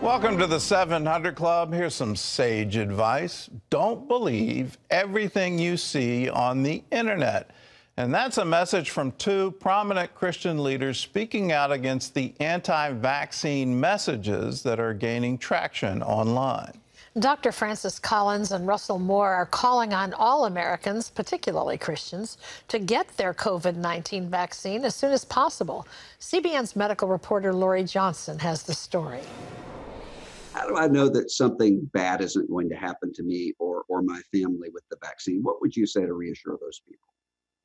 Welcome to the 700 Club. Here's some sage advice. Don't believe everything you see on the internet. And that's a message from two prominent Christian leaders speaking out against the anti-vaccine messages that are gaining traction online. Dr. Francis Collins and Russell Moore are calling on all Americans, particularly Christians, to get their COVID-19 vaccine as soon as possible. CBN's medical reporter Lori Johnson has the story. How do I know that something bad isn't going to happen to me or my family with the vaccine? What would you say to reassure those people?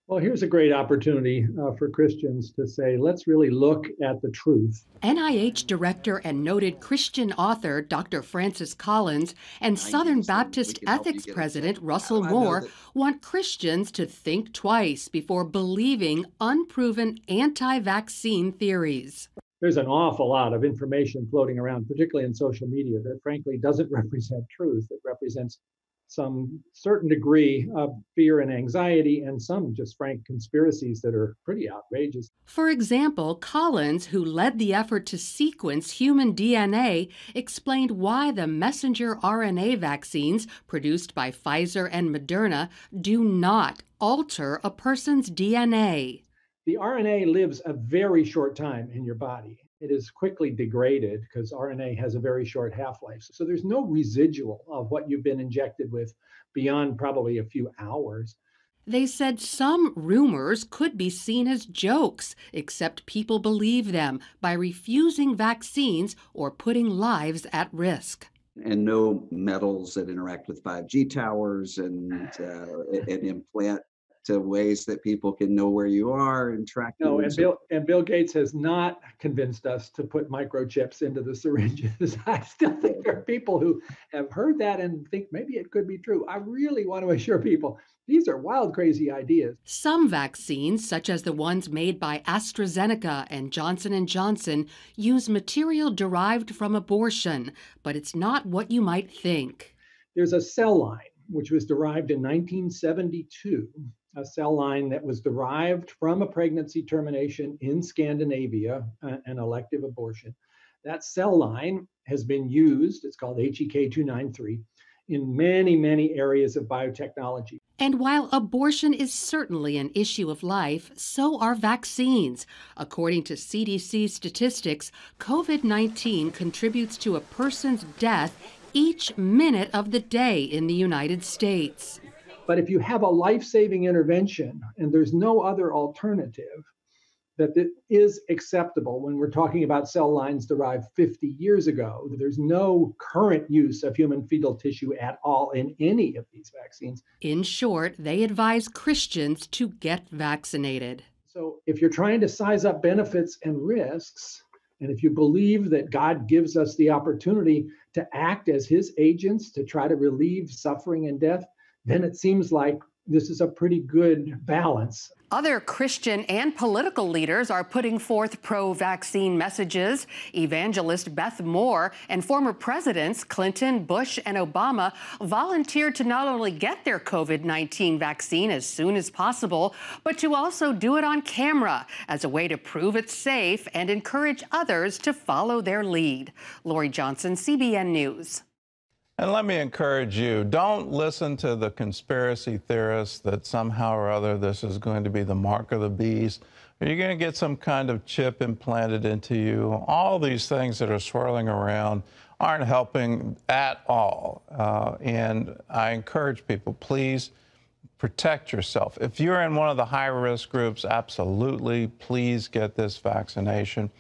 Well, here's a great opportunity for Christians to say, let's really look at the truth. NIH director and noted Christian author Dr. Francis Collins and Southern Baptist Ethics President Russell Moore want Christians to think twice before believing unproven anti-vaccine theories. There's an awful lot of information floating around, particularly in social media, that frankly doesn't represent truth. It represents some certain degree of fear and anxiety and some just frank conspiracies that are pretty outrageous. For example, Collins, who led the effort to sequence human DNA, explained why the messenger RNA vaccines produced by Pfizer and Moderna do not alter a person's DNA. The RNA lives a very short time in your body. It is quickly degraded because RNA has a very short half-life. So there's no residual of what you've been injected with beyond probably a few hours. They said some rumors could be seen as jokes, except people believe them by refusing vaccines or putting lives at risk. And no metals that interact with 5G towers and implant ways that people can know where you are and track you. No, and Bill Gates has not convinced us to put microchips into the syringes. I still think there are people who have heard that and think maybe it could be true. I really want to assure people these are wild, crazy ideas. Some vaccines, such as the ones made by AstraZeneca and Johnson & Johnson, use material derived from abortion, but it's not what you might think. There's a cell line, which was derived in 1972. A cell line that was derived from a pregnancy termination in Scandinavia, an elective abortion. That cell line has been used, it's called HEK293, in many, many areas of biotechnology. And while abortion is certainly an issue of life, so are vaccines. According to CDC statistics, COVID-19 contributes to a person's death each minute of the day in the United States. But if you have a life-saving intervention and there's no other alternative that is acceptable when we're talking about cell lines derived 50 years ago, there's no current use of human fetal tissue at all in any of these vaccines. In short, they advise Christians to get vaccinated. So if you're trying to size up benefits and risks, and if you believe that God gives us the opportunity to act as his agents to try to relieve suffering and death, then it seems like this is a pretty good balance. Other Christian and political leaders are putting forth pro-vaccine messages. Evangelist Beth Moore and former presidents Clinton, Bush, and Obama volunteered to not only get their COVID-19 vaccine as soon as possible, but to also do it on camera as a way to prove it's safe and encourage others to follow their lead. Lori Johnson, CBN News. And let me encourage you, don't listen to the conspiracy theorists that somehow or other this is going to be the mark of the beast, or you're going to get some kind of chip implanted into you. All these things that are swirling around aren't helping at all. And I encourage people, please protect yourself. If you're in one of the high-risk groups, absolutely, please get this vaccination.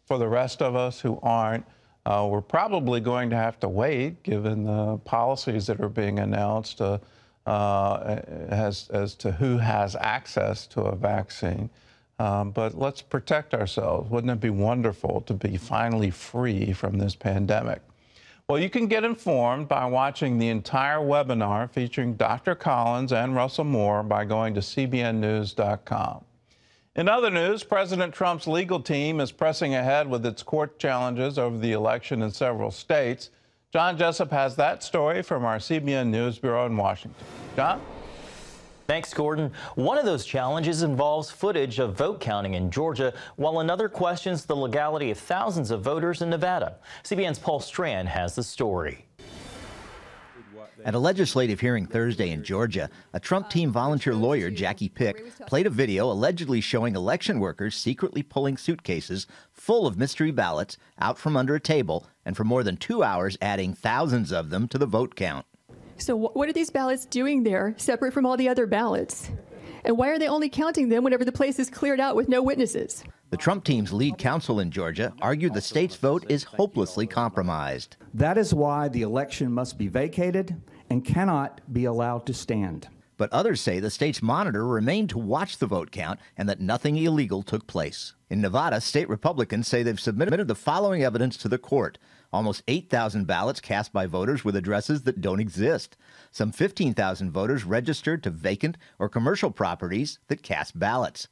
For the rest of us who aren't, we're probably going to have to wait, given the policies that are being announced as to who has access to a vaccine. But let's protect ourselves. Wouldn't it be wonderful to be finally free from this pandemic? Well, you can get informed by watching the entire webinar featuring Dr. Collins and Russell Moore by going to cbnnews.com. In other news, President Trump's legal team is pressing ahead with its court challenges over the election in several states. John Jessup has that story from our CBN News Bureau in Washington. John? Thanks, Gordon. One of those challenges involves footage of vote counting in Georgia, while another questions the legality of thousands of voters in Nevada. CBN's Paul Strand has the story. At a legislative hearing Thursday in Georgia, a Trump team volunteer lawyer, Jackie Pick, played a video allegedly showing election workers secretly pulling suitcases full of mystery ballots out from under a table and for more than 2 hours adding thousands of them to the vote count. So what are these ballots doing there, separate from all the other ballots? And why are they only counting them whenever the place is cleared out with no witnesses? The Trump team's lead counsel in Georgia argued the state's vote is hopelessly compromised. That is why the election must be vacated and cannot be allowed to stand. But others say the state's monitor remained to watch the vote count and that nothing illegal took place. In Nevada, state Republicans say they've submitted the following evidence to the court. Almost 8,000 ballots cast by voters with addresses that don't exist. Some 15,000 voters registered to vacant or commercial properties that cast ballots.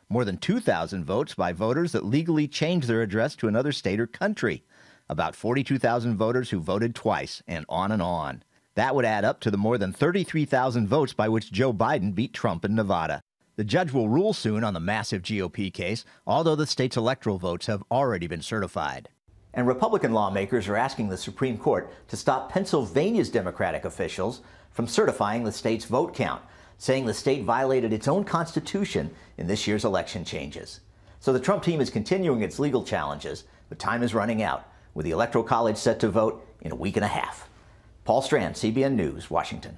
More than 2,000 votes by voters that legally changed their address to another state or country. About 42,000 voters who voted twice, and on and on. That would add up to the more than 33,000 votes by which Joe Biden beat Trump in Nevada. The judge will rule soon on the massive GOP case, although the state's electoral votes have already been certified. And Republican lawmakers are asking the Supreme Court to stop Pennsylvania's Democratic officials from certifying the state's vote count, saying the state violated its own constitution in this year's election changes. So the Trump team is continuing its legal challenges, but time is running out, with the Electoral College set to vote in a week and a half. Paul Strand, CBN News, Washington.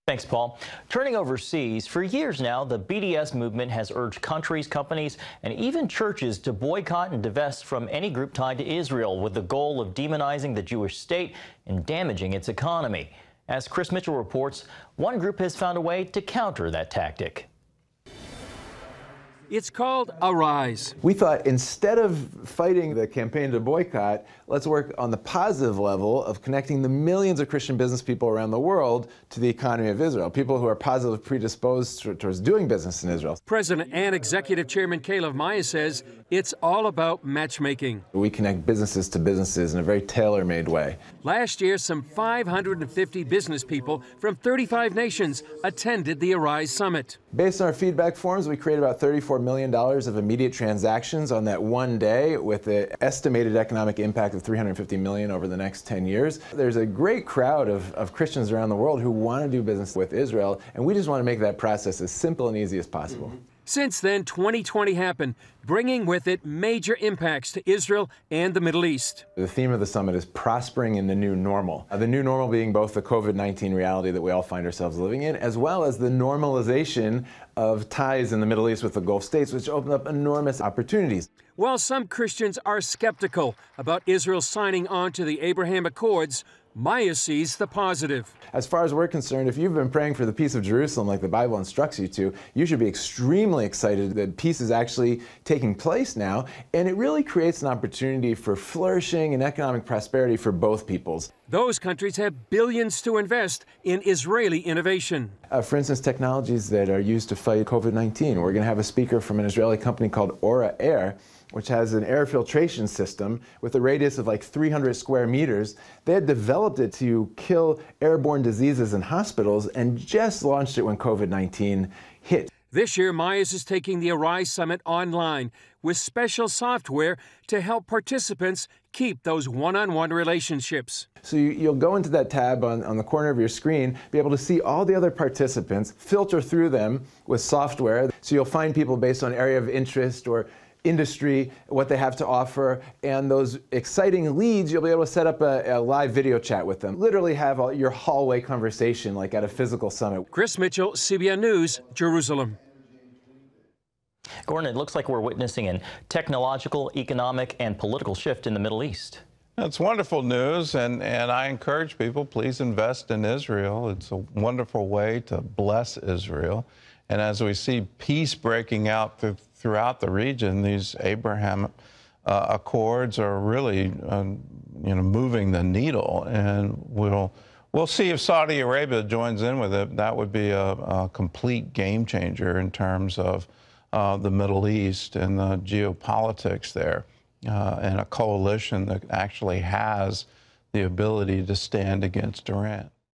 Thanks, Paul. Turning overseas, for years now, the BDS movement has urged countries, companies, and even churches to boycott and divest from any group tied to Israel, with the goal of demonizing the Jewish state and damaging its economy. As Chris Mitchell reports, one group has found a way to counter that tactic. It's called Arise. We thought instead of fighting the campaign to boycott, let's work on the positive level of connecting the millions of Christian business people around the world to the economy of Israel, people who are positively predisposed towards doing business in Israel. President and Executive Chairman Caleb Maya says it's all about matchmaking. We connect businesses to businesses in a very tailor-made way. Last year, some 550 business people from 35 nations attended the Arise Summit. Based on our feedback forms, we created about $34 million of immediate transactions on that one day, with an estimated economic impact of $350 million over the next 10 years. There's a great crowd of Christians around the world who want to do business with Israel, and we just want to make that process as simple and easy as possible. Since then, 2020 happened, bringing with it major impacts to Israel and the Middle East. The theme of the summit is prospering in the new normal. The new normal being both the COVID-19 reality that we all find ourselves living in, as well as the normalization of ties in the Middle East with the Gulf states, which open up enormous opportunities. While some Christians are skeptical about Israel signing on to the Abraham Accords, Maya sees the positive. As far as we're concerned, if you've been praying for the peace of Jerusalem like the Bible instructs you to, you should be extremely excited that peace is actually taking place now, and it really creates an opportunity for flourishing and economic prosperity for both peoples. Those countries have billions to invest in Israeli innovation. For instance, technologies that are used to fight COVID-19. We're going to have a speaker from an Israeli company called Aura Air, which has an air filtration system with a radius of like 300 square meters. They had developed it to kill airborne diseases in hospitals and just launched it when COVID-19 hit. This year, Myers is taking the Arise Summit online with special software to help participants keep those one-on-one relationships. So you'll go into that tab on the corner of your screen, be able to see all the other participants, filter through them with software. So you'll find people based on area of interest or industry, what they have to offer, and those exciting leads, you'll be able to set up a live video chat with them. Literally have your hallway conversation like at a physical summit. Chris Mitchell, CBN News, Jerusalem. Gordon, it looks like we're witnessing a technological, economic, and political shift in the Middle East. That's wonderful news, and I encourage people, please invest in Israel. It's a wonderful way to bless Israel. And as we see peace breaking out throughout the region, these Abraham Accords are really, moving the needle. And we'll see if Saudi Arabia joins in with it. That would be a complete game changer in terms of the Middle East and the geopolitics there, and a coalition that actually has the ability to stand against Iran.